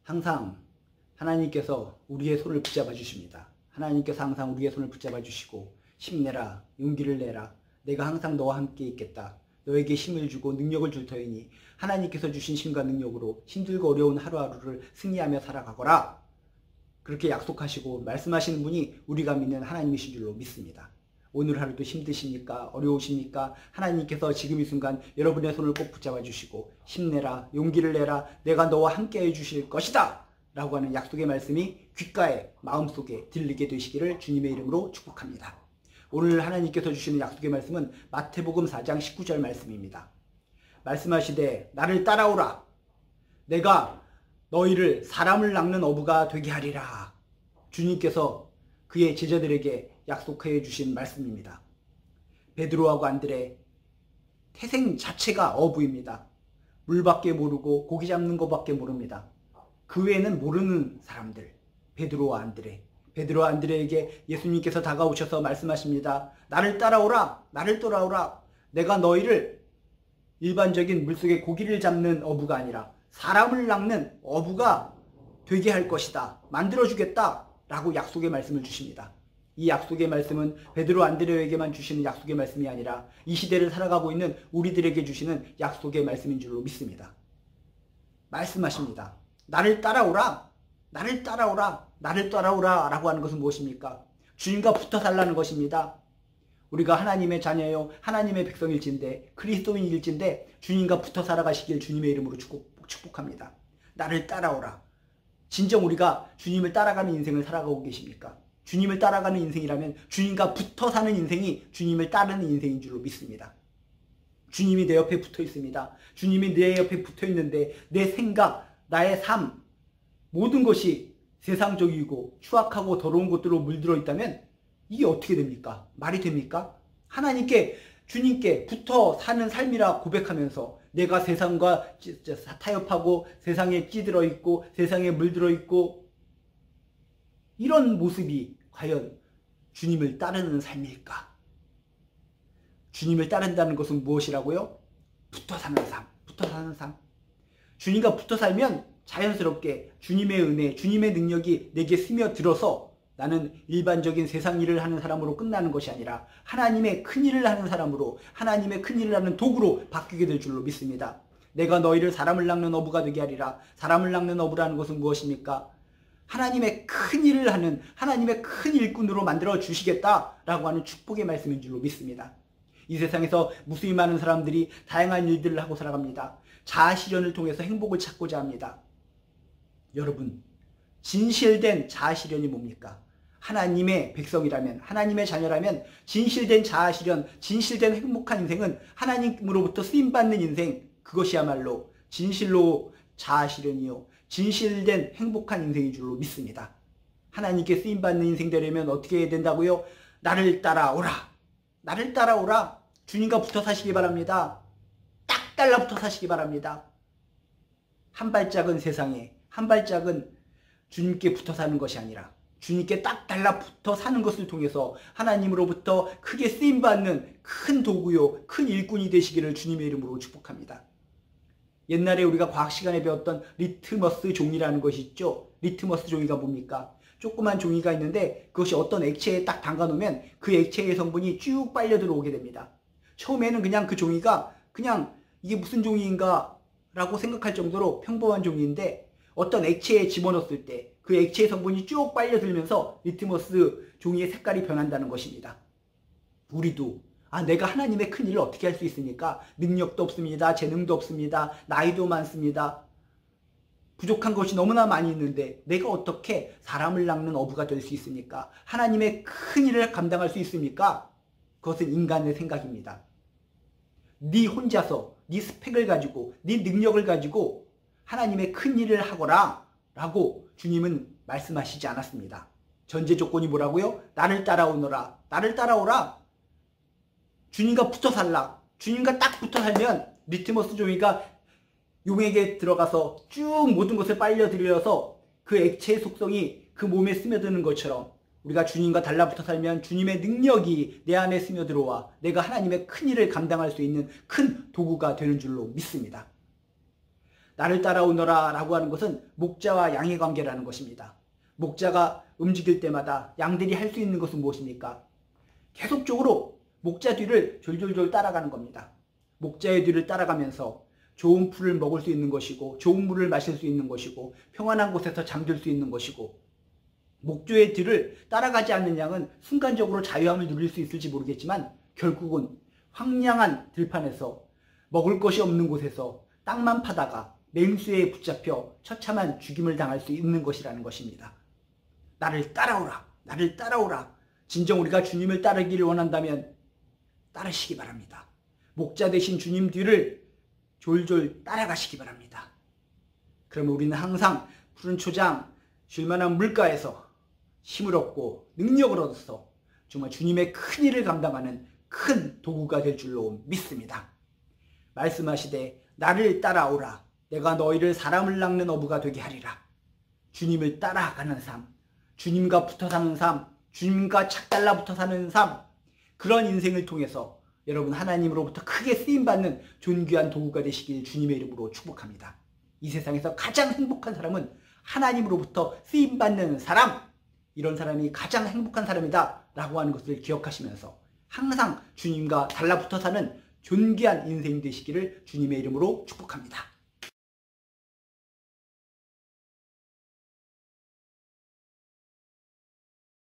항상 하나님께서 우리의 손을 붙잡아 주십니다. 하나님께서 항상 우리의 손을 붙잡아 주시고 힘내라, 용기를 내라, 내가 항상 너와 함께 있겠다, 너에게 힘을 주고 능력을 줄 터이니 하나님께서 주신 힘과 능력으로 힘들고 어려운 하루하루를 승리하며 살아가거라, 그렇게 약속하시고 말씀하시는 분이 우리가 믿는 하나님이신 줄로 믿습니다. 오늘 하루도 힘드십니까? 어려우십니까? 하나님께서 지금 이 순간 여러분의 손을 꼭 붙잡아 주시고 힘내라, 용기를 내라, 내가 너와 함께 해주실 것이다 라고 하는 약속의 말씀이 귓가에, 마음속에 들리게 되시기를 주님의 이름으로 축복합니다. 오늘 하나님께서 주시는 약속의 말씀은 마태복음 4장 19절 말씀입니다. 말씀하시되 나를 따라오라, 내가 너희를 사람을 낚는 어부가 되게 하리라. 주님께서 그의 제자들에게 약속해 주신 말씀입니다. 베드로하고 안드레, 태생 자체가 어부입니다. 물밖에 모르고 고기 잡는 것밖에 모릅니다. 그 외에는 모르는 사람들, 베드로와 안드레. 베드로와 안드레에게 예수님께서 다가오셔서 말씀하십니다. 나를 따라오라, 나를 따라오라. 내가 너희를 일반적인 물속에 고기를 잡는 어부가 아니라 사람을 낚는 어부가 되게 할 것이다, 만들어주겠다 라고 약속의 말씀을 주십니다. 이 약속의 말씀은 베드로 안드레에게만 주시는 약속의 말씀이 아니라 이 시대를 살아가고 있는 우리들에게 주시는 약속의 말씀인 줄로 믿습니다. 말씀하십니다. 나를 따라오라, 나를 따라오라, 나를 따라오라 라고 하는 것은 무엇입니까? 주님과 붙어 살라는 것입니다. 우리가 하나님의 자녀요, 하나님의 백성일진데, 그리스도인일진데 주님과 붙어 살아가시길 주님의 이름으로 축복합니다. 나를 따라오라. 진정 우리가 주님을 따라가는 인생을 살아가고 계십니까? 주님을 따라가는 인생이라면 주님과 붙어 사는 인생이 주님을 따르는 인생인 줄로 믿습니다. 주님이 내 옆에 붙어 있습니다. 주님이 내 옆에 붙어 있는데 내 생각, 나의 삶, 모든 것이 세상적이고 추악하고 더러운 것들로 물들어 있다면 이게 어떻게 됩니까? 말이 됩니까? 하나님께, 주님께 붙어 사는 삶이라 고백하면서 내가 세상과 타협하고 세상에 찌들어 있고 세상에 물들어 있고, 이런 모습이 과연 주님을 따르는 삶일까? 주님을 따른다는 것은 무엇이라고요? 붙어 사는 삶, 붙어 사는 삶. 주님과 붙어 살면 자연스럽게 주님의 은혜, 주님의 능력이 내게 스며들어서 나는 일반적인 세상 일을 하는 사람으로 끝나는 것이 아니라 하나님의 큰 일을 하는 사람으로, 하나님의 큰 일을 하는 도구로 바뀌게 될 줄로 믿습니다. 내가 너희를 사람을 낚는 어부가 되게 하리라. 사람을 낚는 어부라는 것은 무엇입니까? 하나님의 큰 일을 하는, 하나님의 큰 일꾼으로 만들어 주시겠다라고 하는 축복의 말씀인 줄로 믿습니다. 이 세상에서 무수히 많은 사람들이 다양한 일들을 하고 살아갑니다. 자아실현을 통해서 행복을 찾고자 합니다. 여러분, 진실된 자아실현이 뭡니까? 하나님의 백성이라면, 하나님의 자녀라면 진실된 자아실현, 진실된 행복한 인생은 하나님으로부터 쓰임받는 인생, 그것이야말로 진실로 자아실현이요, 진실된 행복한 인생인 줄로 믿습니다. 하나님께 쓰임받는 인생 되려면 어떻게 해야 된다고요? 나를 따라오라, 나를 따라오라. 주님과 붙어 사시기 바랍니다. 딱 달라붙어 사시기 바랍니다. 한 발짝은 세상에, 한 발짝은 주님께 붙어 사는 것이 아니라 주님께 딱 달라붙어 사는 것을 통해서 하나님으로부터 크게 쓰임받는 큰 도구요, 큰 일꾼이 되시기를 주님의 이름으로 축복합니다. 옛날에 우리가 과학 시간에 배웠던 리트머스 종이라는 것이 있죠. 리트머스 종이가 뭡니까? 조그만 종이가 있는데 그것이 어떤 액체에 딱 담가 놓으면 그 액체의 성분이 쭉 빨려 들어오게 됩니다. 처음에는 그냥 그 종이가 그냥 이게 무슨 종이인가 라고 생각할 정도로 평범한 종이인데 어떤 액체에 집어넣었을 때 그 액체의 성분이 쭉 빨려들면서 리트머스 종이의 색깔이 변한다는 것입니다. 우리도 내가 하나님의 큰 일을 어떻게 할 수 있습니까? 능력도 없습니다. 재능도 없습니다. 나이도 많습니다. 부족한 것이 너무나 많이 있는데 내가 어떻게 사람을 낚는 어부가 될 수 있습니까? 하나님의 큰 일을 감당할 수 있습니까? 그것은 인간의 생각입니다. 네 혼자서 네 스펙을 가지고 네 능력을 가지고 하나님의 큰 일을 하거라 라고 주님은 말씀하시지 않았습니다. 전제 조건이 뭐라고요? 나를 따라오너라, 나를 따라오라. 주님과 붙어 살라. 주님과 딱 붙어 살면 리트머스 종이가 용액에 들어가서 쭉 모든 것을 빨려들여서 그 액체의 속성이 그 몸에 스며드는 것처럼 우리가 주님과 달라붙어 살면 주님의 능력이 내 안에 스며들어와 내가 하나님의 큰 일을 감당할 수 있는 큰 도구가 되는 줄로 믿습니다. 나를 따라오너라 라고 하는 것은 목자와 양의 관계라는 것입니다. 목자가 움직일 때마다 양들이 할 수 있는 것은 무엇입니까? 계속적으로 목자 뒤를 졸졸졸 따라가는 겁니다. 목자의 뒤를 따라가면서 좋은 풀을 먹을 수 있는 것이고, 좋은 물을 마실 수 있는 것이고, 평안한 곳에서 잠들 수 있는 것이고, 목자의 뒤를 따라가지 않는 양은 순간적으로 자유함을 누릴 수 있을지 모르겠지만 결국은 황량한 들판에서 먹을 것이 없는 곳에서 땅만 파다가 맹수에 붙잡혀 처참한 죽임을 당할 수 있는 것이라는 것입니다. 나를 따라오라, 나를 따라오라. 진정 우리가 주님을 따르기를 원한다면 따르시기 바랍니다. 목자 되신 주님 뒤를 졸졸 따라가시기 바랍니다. 그러면 우리는 항상 푸른 초장, 쉴만한 물가에서 힘을 얻고 능력을 얻어서 정말 주님의 큰 일을 감당하는 큰 도구가 될 줄로 믿습니다. 말씀하시되 나를 따라오라. 내가 너희를 사람을 낚는 어부가 되게 하리라. 주님을 따라가는 삶, 주님과 붙어 사는 삶, 주님과 착 달라붙어 사는 삶, 그런 인생을 통해서 여러분 하나님으로부터 크게 쓰임받는 존귀한 도구가 되시길 주님의 이름으로 축복합니다. 이 세상에서 가장 행복한 사람은 하나님으로부터 쓰임받는 사람, 이런 사람이 가장 행복한 사람이다 라고 하는 것을 기억하시면서 항상 주님과 달라붙어 사는 존귀한 인생 되시기를 주님의 이름으로 축복합니다.